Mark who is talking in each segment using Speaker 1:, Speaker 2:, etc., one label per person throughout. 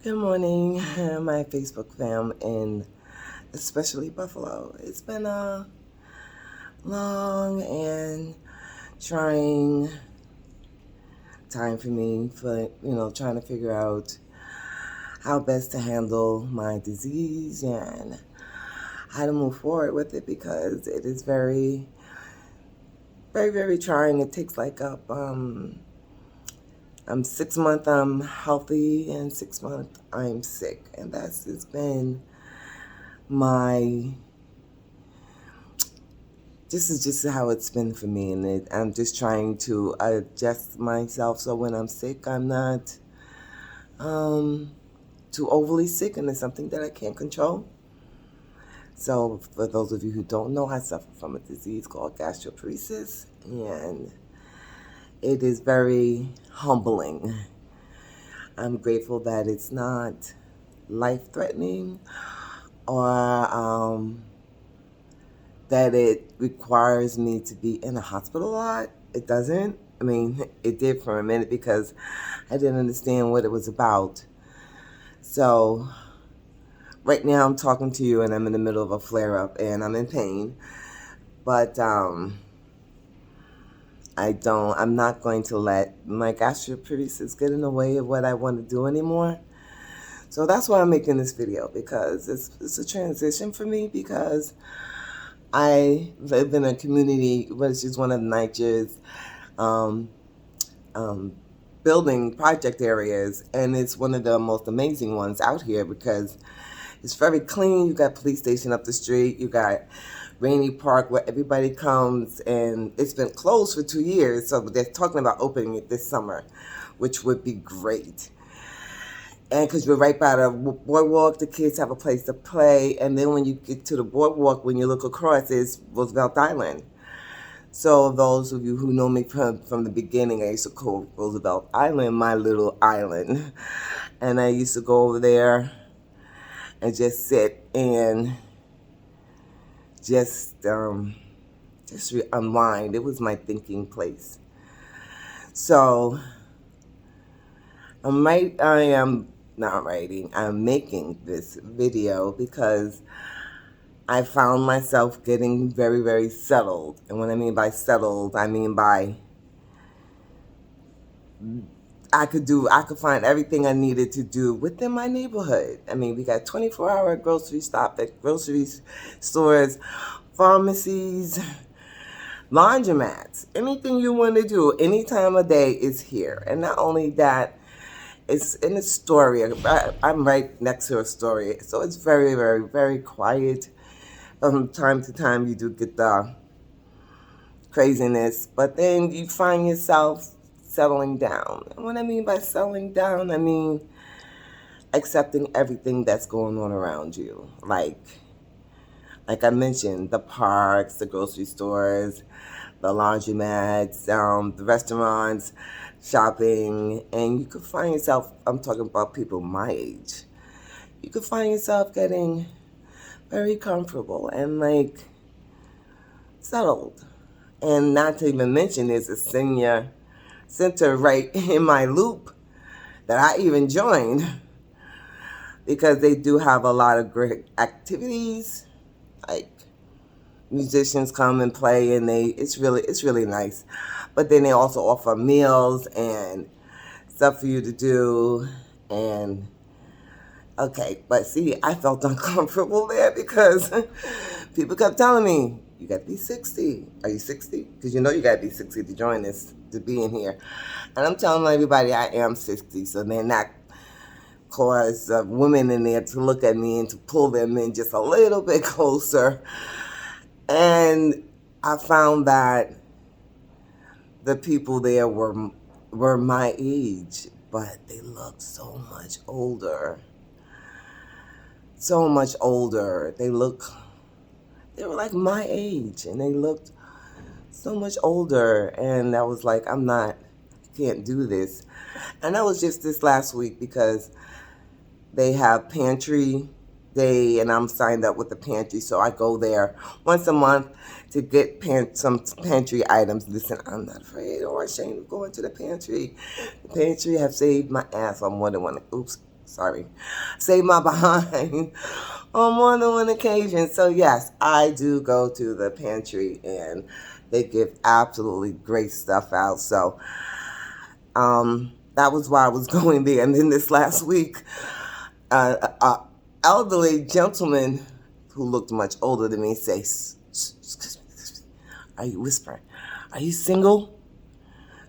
Speaker 1: Good morning, my Facebook fam, and especially Buffalo. It's been a long and trying time for me for, trying to figure out how best to handle my disease and how to move forward with it because it is very, very, very trying. It takes I'm 6 months I'm healthy and 6 months I'm sick, and that's just been my this is just how it's been for me, and I'm just trying to adjust myself so when I'm sick, I'm not um, too overly sick, and it's something that I can't control. So, for those of you who don't know, I suffer from a disease called gastroparesis, and it is very humbling. I'm grateful that it's not life threatening or that it requires me to be in a hospital a lot. It doesn't. I mean, it did for a minute because I didn't understand what it was about. So, right now I'm talking to you and I'm in the middle of a flare up and I'm in pain. But I'm not going to let my gastroparesis get in the way of what I want to do anymore. So that's why I'm making this video, because it's a transition for me, because I live in a community which is one of Nigeria's um, um, building project areas, and it's one of the most amazing ones out here because it's very clean. You got police station up the street. You got Rainy Park where everybody comes, and it's been closed for 2 years, so they're talking about opening it this summer, which would be great. And because we're right by the boardwalk, the kids have a place to play. And then when you get to the boardwalk, when you look across, is Roosevelt Island. So those of you who know me from the beginning, I used to call Roosevelt Island my little island. And I used to go over there and just sit and just unwind. It was my thinking place. So I am not writing, I'm making this video because I found myself getting very, very settled. And what I mean by settled, I mean by I could find everything I needed to do within my neighborhood. I mean, we got 24-hour grocery stop at grocery stores, pharmacies, laundromats. Anything you want to do, any time of day is here. And not only that, it's in a story. I'm right next to a story. So it's very, very, very quiet. From time to time, you do get the craziness, but then you find yourself settling down. And what I mean by settling down, I mean accepting everything that's going on around you. Like I mentioned, the parks, the grocery stores, the laundromats, the restaurants, shopping, and you could find yourself, I'm talking about people my age, you could find yourself getting very comfortable and settled. And not to even mention, there's a senior center right in my loop that I even joined because they do have a lot of great activities. Like musicians come and play, and it's really nice. But then they also offer meals and stuff for you to do. And okay, but see, I felt uncomfortable there because people kept telling me, you got to be 60. Are you 60? Because you know you got to be 60 to join this, to be in here. And I'm telling everybody I am 60, so they're not cause women in there to look at me and to pull them in just a little bit closer. And I found that the people there were my age, but they looked so much older. So much older. They were like my age, and they looked so much older. And I was like, I can't do this. And that was just this last week because they have pantry day, and I'm signed up with the pantry, so I go there once a month to get some pantry items. Listen, I'm not afraid or ashamed of going to the pantry. The pantry have saved my ass on more than one. Oops, saved my behind on more than one occasion. So yes, I do go to the pantry, and they give absolutely great stuff out. So that was why I was going there. And then this last week, a elderly gentleman who looked much older than me say, "Excuse me, are you whispering? Are you single?"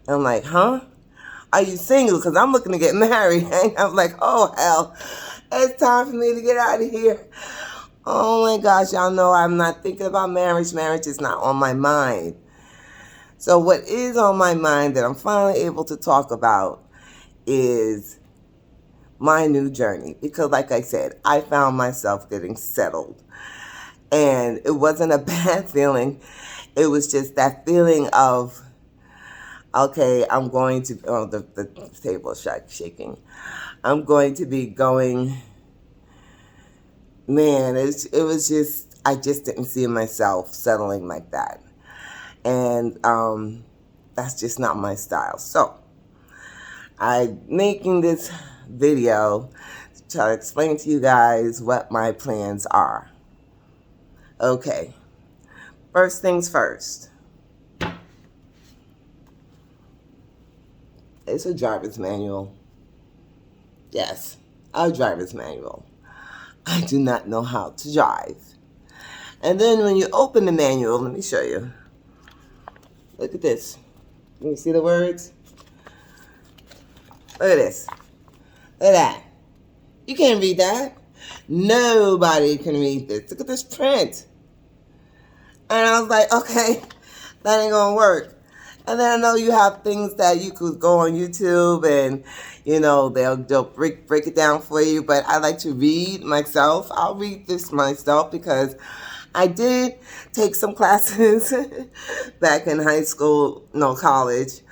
Speaker 1: And I'm like, "Huh? Are you single? Because I'm looking to get married." And I'm like, "Oh, hell, it's time for me to get out of here." Oh my gosh, y'all know I'm not thinking about marriage. Marriage is not on my mind. So what is on my mind that I'm finally able to talk about is my new journey. Because like I said, I found myself getting settled. And it wasn't a bad feeling. It was just that feeling of, okay, I'm going to, oh, the table is shaking. I'm going to be going, man, it was just, I just didn't see myself settling like that. And that's just not my style. So I'm making this video to try to explain to you guys what my plans are. Okay, first things first. It's a driver's manual. Yes, a driver's manual. I do not know how to drive. And then when you open the manual, let me show you. Look at this. Can you see the words? Look at this. Look at that. You can't read that. Nobody can read this. Look at this print. And I was like, okay, that ain't gonna work. And then I know you have things that you could go on YouTube and, you know, they'll break it down for you. But I like to read myself. I'll read this myself because I did take some classes back in high school, no, college.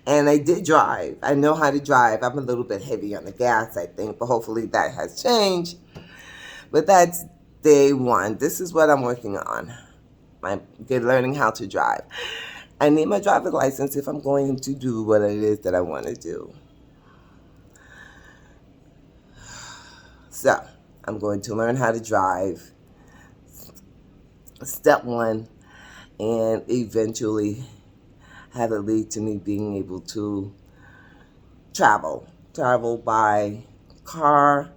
Speaker 1: And I did drive. I know how to drive. I'm a little bit heavy on the gas, I think, but hopefully that has changed. But that's day one. This is what I'm working on. I'm learning how to drive. I need my driver's license if I'm going to do what it is that I want to do. So, I'm going to learn how to drive. Step one, and eventually have it lead to me being able to travel by car,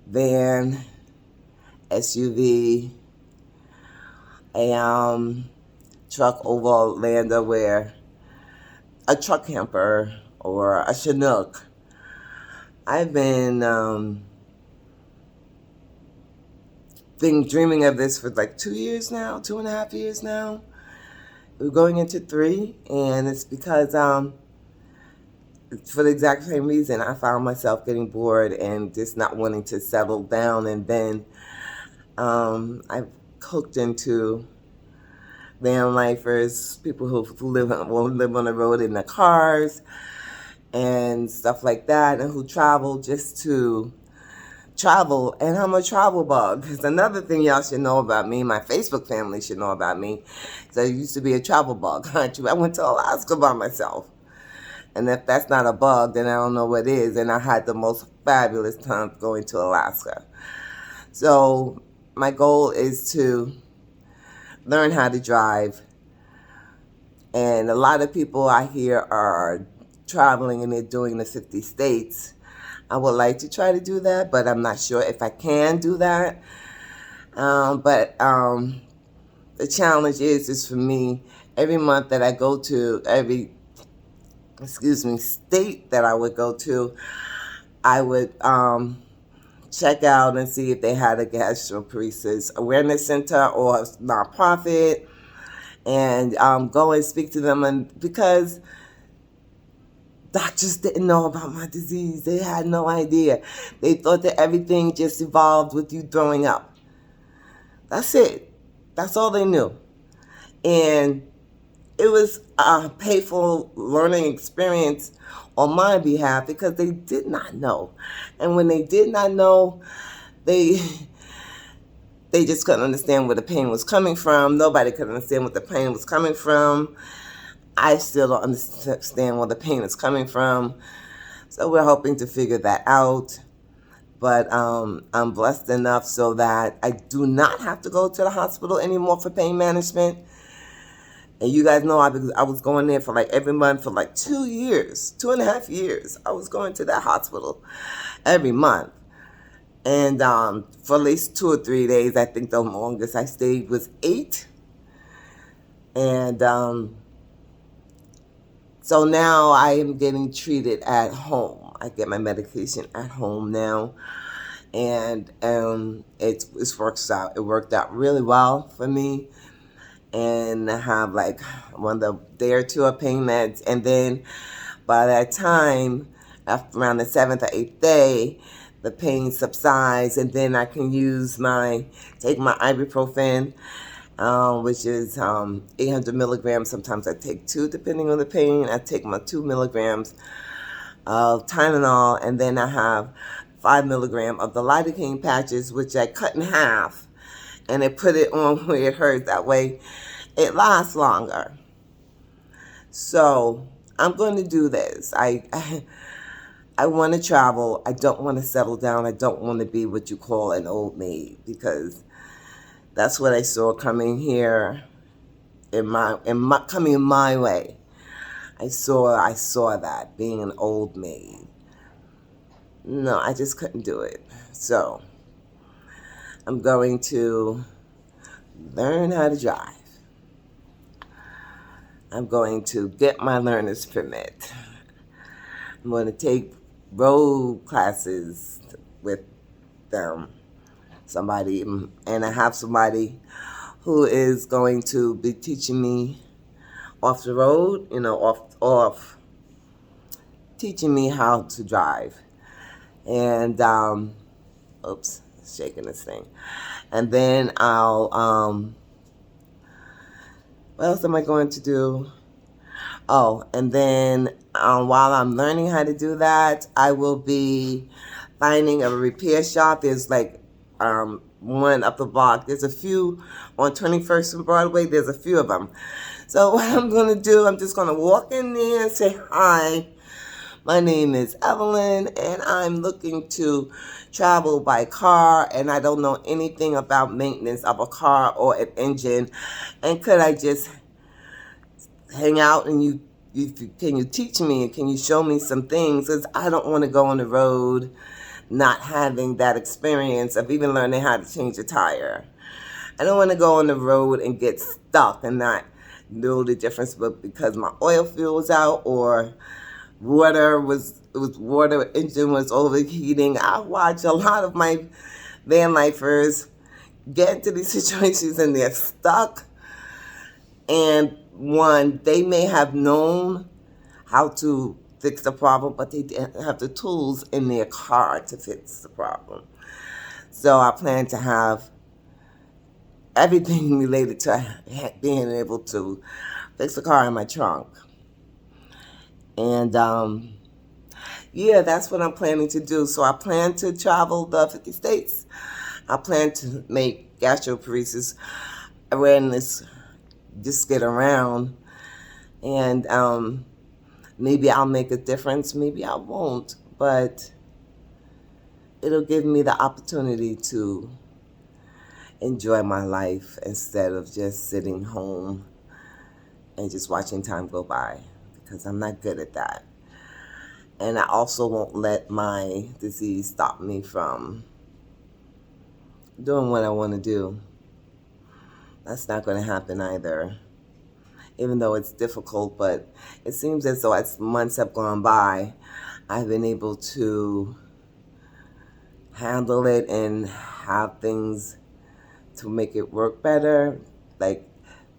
Speaker 1: van, SUV, a truck over land where a truck camper or a Chinook. I've been dreaming of this for like 2 years now, 2.5 years now. We're going into 3, and it's because for the exact same reason, I found myself getting bored and just not wanting to settle down. And then I've hooked into van lifers, people who live on the road in their cars and stuff like that, and who travel just to travel. And I'm a travel bug. It's another thing y'all should know about me. My Facebook family should know about me. So I used to be a travel bug. I went to Alaska by myself. And if that's not a bug, then I don't know what is. And I had the most fabulous time going to Alaska. So my goal is to learn how to drive. And a lot of people I hear are traveling and they're doing the 50 states. I would like to try to do that, but I'm not sure if I can do that. But the challenge is for me, every month that I go to, state that I would go to, I would check out and see if they had a Gastroparesis awareness center or a nonprofit, and go and speak to them. And because doctors didn't know about my disease, they had no idea. They thought that everything just evolved with you throwing up. That's it. That's all they knew. And it was a painful learning experience on my behalf because they did not know. And when they did not know, they just couldn't understand where the pain was coming from. Nobody could understand where the pain was coming from. I still don't understand where the pain is coming from. So we're hoping to figure that out. But I'm blessed enough so that I do not have to go to the hospital anymore for pain management. And you guys know I was going there for like every month for like 2 years, 2.5 years. I was going to that hospital every month. And for at least 2 or 3 days, I think the longest I stayed was 8. And so now I am getting treated at home. I get my medication at home now. And it worked out really well for me. And I have like a day or two of pain meds. And then by that time, after around the 7th or 8th day, the pain subsides, and then I can take my ibuprofen, which is 800 milligrams. Sometimes I take 2, depending on the pain. I take my 2 milligrams of Tylenol, and then I have 5 milligrams of the lidocaine patches, which I cut in half, and I put it on where it hurts. That way, it lasts longer. So I'm going to do this. I want to travel. I don't want to settle down. I don't want to be what you call an old maid, because that's what I saw coming here coming my way. I saw that being an old maid. No, I just couldn't do it. So I'm going to learn how to drive. I'm going to get my learner's permit. I'm going to take road classes with somebody, and I have somebody who is going to be teaching me off the road, off teaching me how to drive. And oops, shaking this thing. And then what else am I going to do? Oh, and then while I'm learning how to do that, I will be finding a repair shop. There's like one up the block. There's a few on 21st and Broadway. There's a few of them. So what I'm going to do, I'm just going to walk in there and say, hi, my name is Evelyn, and I'm looking to travel by car, and I don't know anything about maintenance of a car or an engine. And could I just hang out, and can you teach me, and can you show me some things? Because I don't want to go on the road not having that experience of even learning how to change a tire. I don't want to go on the road and get stuck and not know the difference, but because my oil fuel was out or water engine was overheating. I watch a lot of my van lifers get into these situations and they're stuck. And one, they may have known how to fix the problem, but they didn't have the tools in their car to fix the problem. So I plan to have everything related to being able to fix the car in my trunk. And yeah, that's what I'm planning to do. So I plan to travel the 50 states. I plan to make gastroparesis awareness just get around. And maybe I'll make a difference. Maybe I won't. But it'll give me the opportunity to enjoy my life instead of just sitting home and just watching time go by, because I'm not good at that. And I also won't let my disease stop me from doing what I want to do. That's not going to happen either, even though it's difficult. But it seems as though as months have gone by, I've been able to handle it and have things to make it work better, like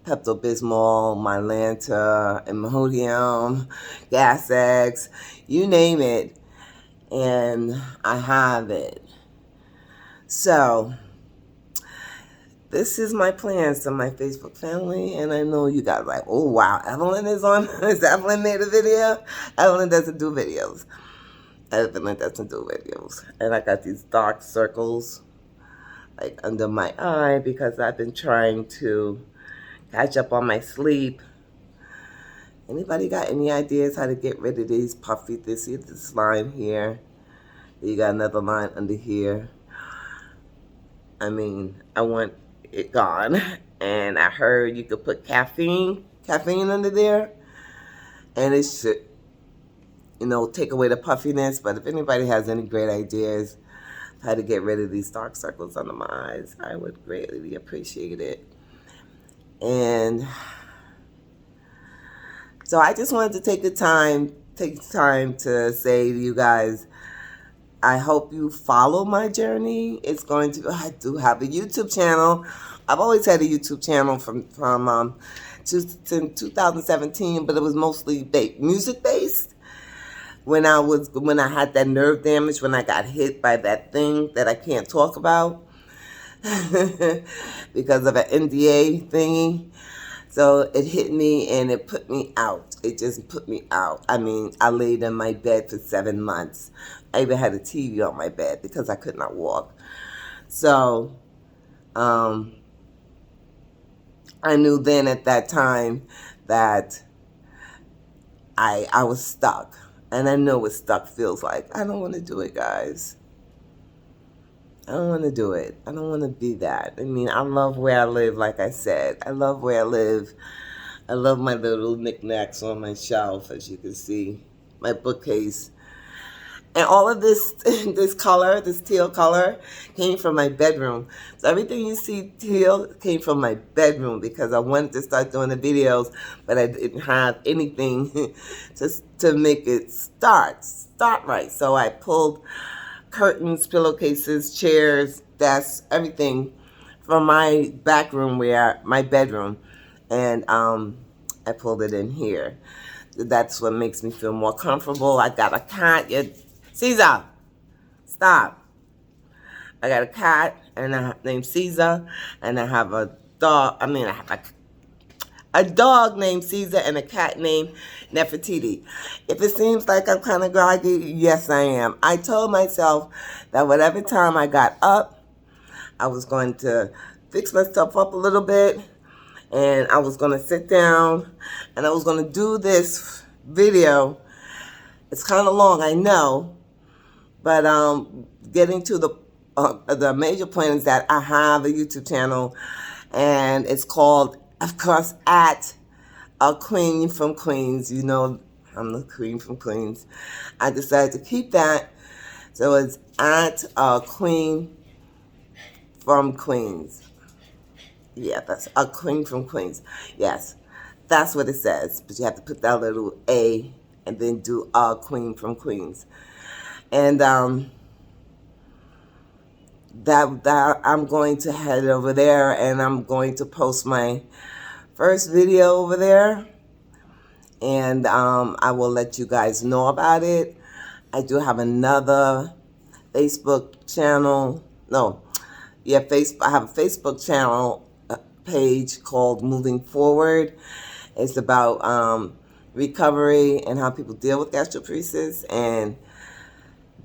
Speaker 1: Pepto-Bismol, Mylanta, Imodium, Gas X, you name it, and I have it. So this is my plans to my Facebook family, and I know you guys are like, oh wow, Evelyn is on. Is Evelyn made a video? Evelyn doesn't do videos. Evelyn doesn't do videos. And I got these dark circles like under my eye because I've been trying to catch up on my sleep. Anybody got any ideas how to get rid of these puffy, this line here? You got another line under here. I mean, I want it gone. And I heard you could put caffeine under there. And it should, take away the puffiness. But if anybody has any great ideas how to get rid of these dark circles under my eyes, I would greatly appreciate it. And so I just wanted to take time to say to you guys, I hope you follow my journey. I do have a YouTube channel. I've always had a YouTube channel from 2017, but it was mostly music based. When I had that nerve damage, when I got hit by that thing that I can't talk about because of an NDA thingy. So it hit me and it put me out. It just put me out. I mean, I laid in my bed for 7 months. I even had a TV on my bed because I could not walk. So, I knew then at that time that I was stuck. And I know what stuck feels like. I don't want to do it, guys. I don't want to do it. I don't want to be that. I mean, I love where I live, like I said. I love where I live. I love my little knickknacks on my shelf, as you can see. My bookcase. And all of this teal color, came from my bedroom. So everything you see teal came from my bedroom because I wanted to start doing the videos, but I didn't have anything to make it start right. So I pulled curtains, pillowcases, chairs, desks, everything from my my bedroom, and I pulled it in here. That's what makes me feel more comfortable. I got a cat. Caesar, stop. I got a cat named Caesar, and I have a dog. I have a dog named Caesar and a cat named Nefertiti. If it seems like I'm kind of groggy, yes, I am. I told myself that whatever time I got up, I was going to fix myself up a little bit, and I was going to sit down, and I was going to do this video. It's kind of long, I know, but getting to the major point is that I have a YouTube channel, and it's called, of course, at a Queen from Queens. You know, I'm the Queen from Queens. I decided to keep that, so it's at a Queen from Queens. Yeah, that's a Queen from Queens. Yes, that's what it says. But you have to put that little A and then do a Queen from Queens. And that I'm going to head over there, and I'm going to post my first video over there, and I will let you guys know about it. I do have another Facebook channel. I have a Facebook channel page called Moving Forward. It's about recovery and how people deal with gastroparesis, and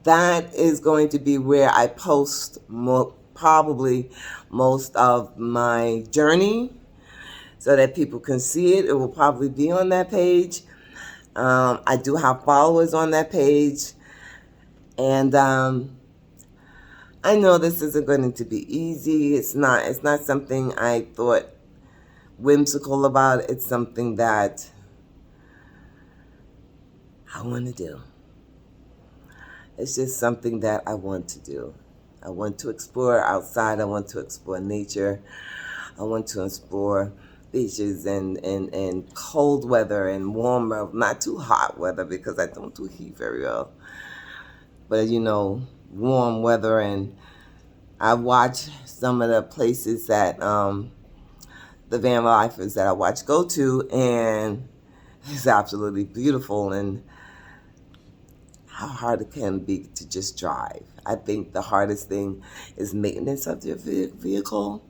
Speaker 1: that is going to be where I post probably most of my journey, so that people can see it. It will probably be on that page. I do have followers on that page, and I know this isn't going to be easy. It's not something I thought whimsical about. It's something that I want to do. It's just something that I want to do. I want to explore outside. I want to explore nature. I want to explore beaches and cold weather and warm weather, not too hot weather because I don't do heat very well. But warm weather, and I watch some of the places that the van lifers that I watch go to, and it's absolutely beautiful, and how hard it can be to just drive. I think the hardest thing is maintenance of your vehicle.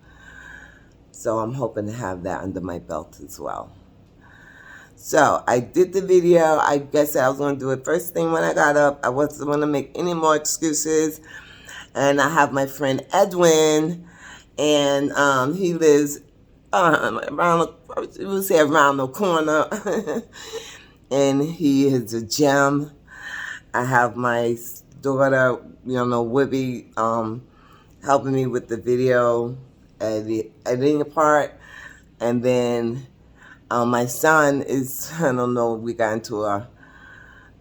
Speaker 1: So I'm hoping to have that under my belt as well. So I did the video. I guess I was going to do it first thing when I got up. I wasn't going to make any more excuses. And I have my friend Edwin, and he lives around the corner. And he is a gem. I have my daughter, would be helping me with the video editing part. And then my son is, I don't know, we got into a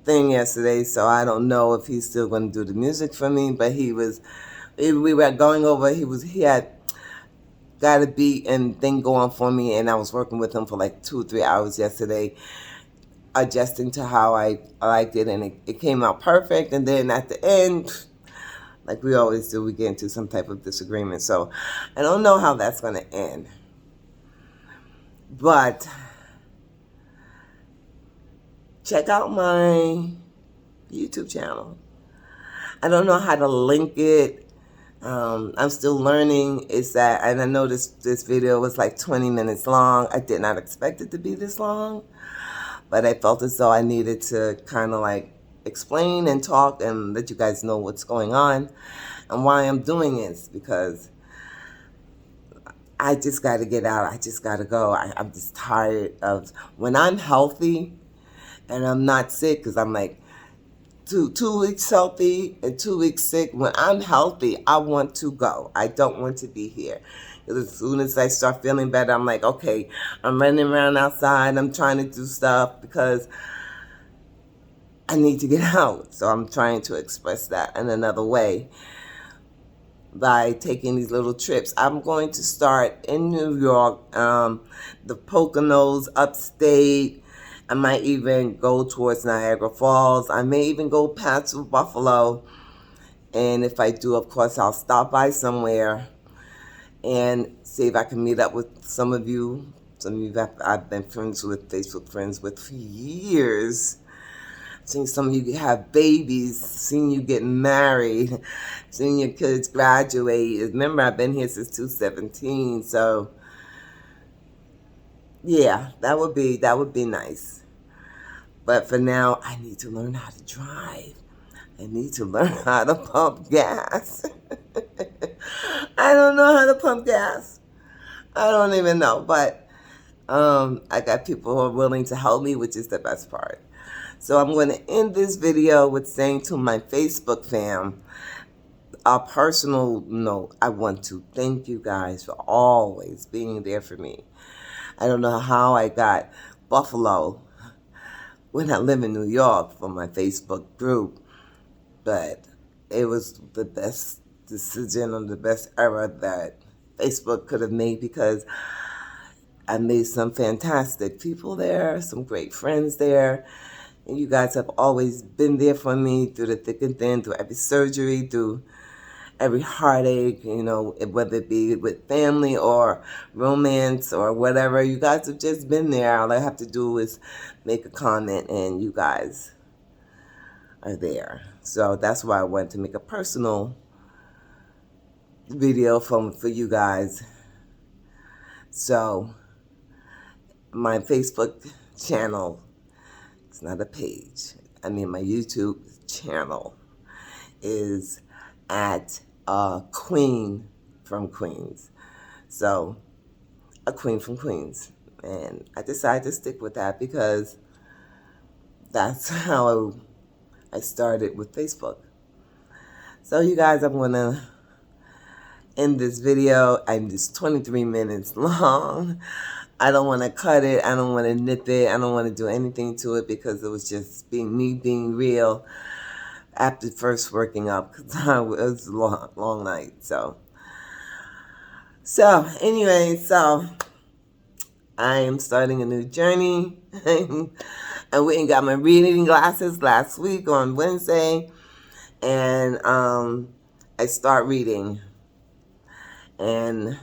Speaker 1: thing yesterday, so I don't know if he's still going to do the music for me, but we were going over, he had got a beat and thing going for me, and I was working with him for like 2 or 3 hours yesterday, adjusting to how I liked it, and it came out perfect. And then at the end, like we always do, we get into some type of disagreement. So I don't know how that's going to end. But check out my YouTube channel. I don't know how to link it. I'm still learning. And I know this video was like 20 minutes long. I did not expect it to be this long, but I felt as though I needed to kind of like explain and talk and let you guys know what's going on and why I'm doing this, because I just got to get out. I just got to go. I'm just tired of when I'm healthy and I'm not sick, because I'm like 2 weeks healthy and 2 weeks sick. When I'm healthy, I want to go. I don't want to be here. As soon as I start feeling better, I'm like, okay, I'm running around outside. I'm trying to do stuff because I need to get out. So I'm trying to express that in another way by taking these little trips. I'm going to start in New York, the Poconos, upstate. I might even go towards Niagara Falls. I may even go past Buffalo. And if I do, of course, I'll stop by somewhere and see if I can meet up with some of you. Some of you I've been Facebook friends with for years. Seeing some of you have babies, seeing you get married, seeing your kids graduate. Remember, I've been here since 2017, so yeah, that would be nice. But for now, I need to learn how to drive. I need to learn how to pump gas. I don't know how to pump gas. I don't even know, but I got people who are willing to help me, which is the best part. So I'm going to end this video with saying to my Facebook fam, a personal note, I want to thank you guys for always being there for me. I don't know how I got Buffalo when I live in New York for my Facebook group, but it was the best decision and the best error that Facebook could have made, because I made some fantastic people there, some great friends there. And you guys have always been there for me through the thick and thin, through every surgery, through every heartache, whether it be with family or romance or whatever. You guys have just been there. All I have to do is make a comment and you guys are there. So that's why I wanted to make a personal video for you guys. So my Facebook channel, it's not a page. My YouTube channel is at Queen from Queens. So, a Queen from Queens. And I decided to stick with that because that's how I started with Facebook. So, you guys, I'm going to end this video. I'm just 23 minutes long. I don't want to cut it. I don't want to nip it. I don't want to do anything to it, because it was just me being real after first working up, because it was a long night. So anyway, I am starting a new journey. I went and got my reading glasses last week on Wednesday, and I start reading. And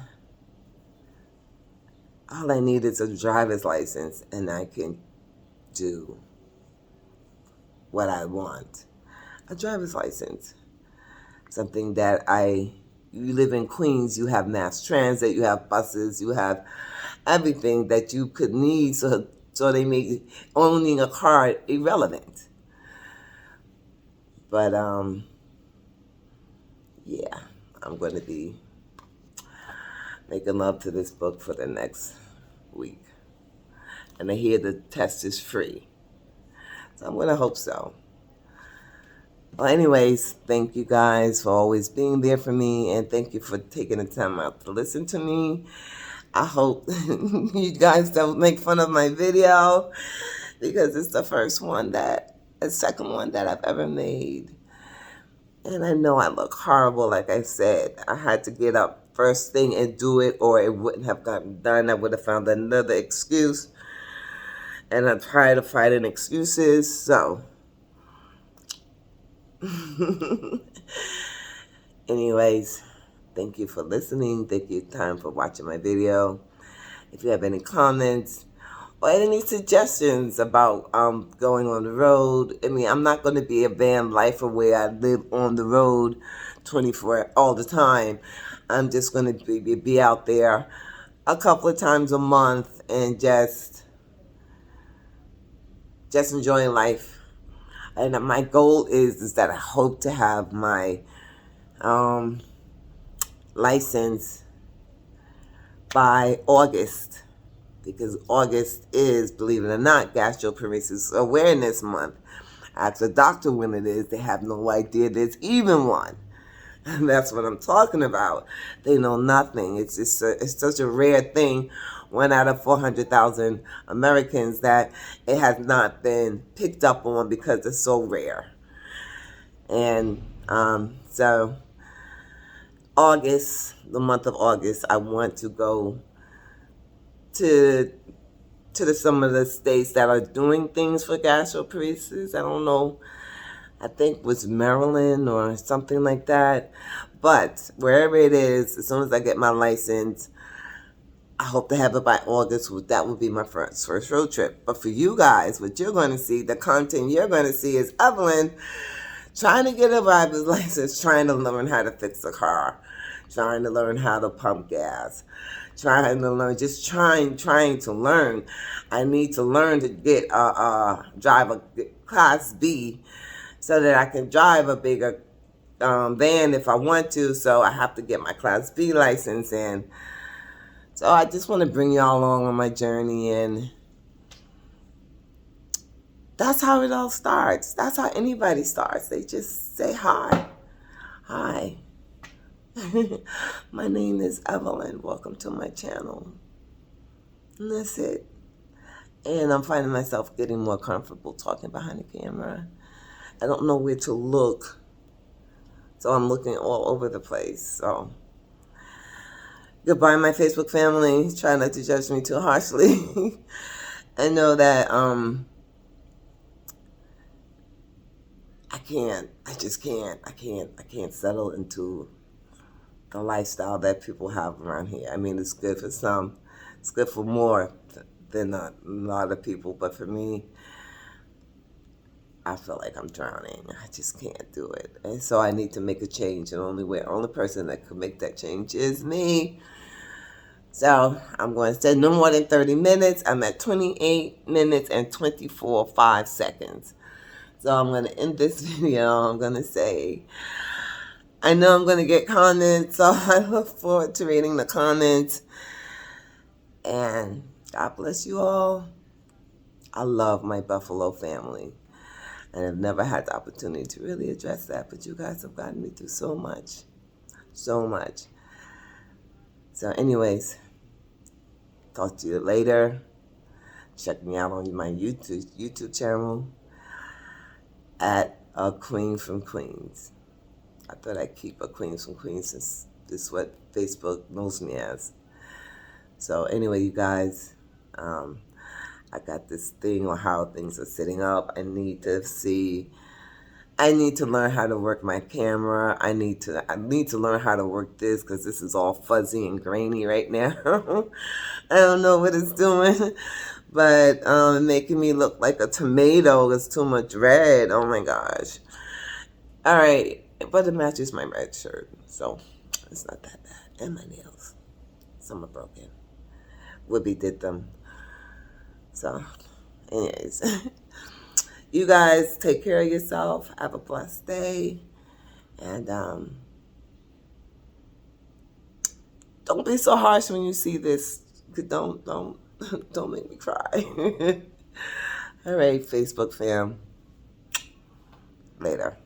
Speaker 1: all I need is a driver's license, and I can do what I want. A driver's license. Something that you live in Queens, you have mass transit, you have buses, you have everything that you could need, so they make owning a car irrelevant. But yeah, I'm going to be making love to this book for the next week. And I hear the test is free. So I'm going to hope so. Well, anyways, thank you guys for always being there for me, and thank you for taking the time out to listen to me. I hope you guys don't make fun of my video, because it's the second one that I've ever made. And I know I look horrible, like I said. I had to get up first thing and do it, or it wouldn't have gotten done. I would have found another excuse. And I'm tired of fighting excuses, so. Anyways, thank you for listening. Thank you time for watching my video. If you have any comments or any suggestions about going on the road, I mean, I'm not going to be a van lifer where I live on the road 24 all the time. I'm just going to be out there a couple of times a month and just enjoying life. And my goal is that I hope to have my license by August, because August is, believe it or not, Gastroparesis Awareness Month. I asked the doctor when it is. They have no idea there's even one. And that's what I'm talking about. They know nothing. It's just it's such a rare thing, 1 out of 400,000 Americans, that it has not been picked up on because it's so rare. And so August, the month of August, I want to go to some of the states that are doing things for gastroparesis. I don't know. I think it was Maryland or something like that. But wherever it is, as soon as I get my license, I hope to have it by August. That would be my first road trip. But for you guys, what you're going to see, the content you're going to see, is Evelyn trying to get a driver's license, trying to learn how to fix a car, trying to learn how to pump gas, trying to learn, just trying to learn. I need to learn to get drive a Class B so that I can drive a bigger van if I want to. So I have to get my Class B license. And so I just want to bring y'all along on my journey, and that's how it all starts. That's how anybody starts. They just say hi. Hi. My name is Evelyn. Welcome to my channel. And that's it. And I'm finding myself getting more comfortable talking behind the camera. I don't know where to look, so I'm looking all over the place. So goodbye, my Facebook family. Try not to judge me too harshly. I know that I can't settle into the lifestyle that people have around here. I mean, it's good for some. It's good for more than a lot of people. But for me, I feel like I'm drowning. I just can't do it. And so I need to make a change. And only person that could make that change is me. So I'm going to say no more than 30 minutes. I'm at 28 minutes and 5 seconds. So I'm going to end this video. I'm going to say, I know I'm going to get comments, so I look forward to reading the comments. And God bless you all. I love my Buffalo family, and I've never had the opportunity to really address that, but you guys have gotten me through so much. So much. So anyways, talk to you later. Check me out on my YouTube channel at A Queen from Queens. I thought I'd keep A Queen from Queens since this is what Facebook knows me as. So anyway, you guys, I got this thing on how things are sitting up. I need to learn how to work my camera. I need to learn how to work this, because this is all fuzzy and grainy right now. I don't know what it's doing, but making me look like a tomato. It's too much red. Oh my gosh. All right, but it matches my red shirt, so it's not that bad. And my nails, some are broken. Whoopi did them. So, anyways, you guys take care of yourself. Have a blessed day, and don't be so harsh when you see this. Don't make me cry. All right, Facebook fam. Later.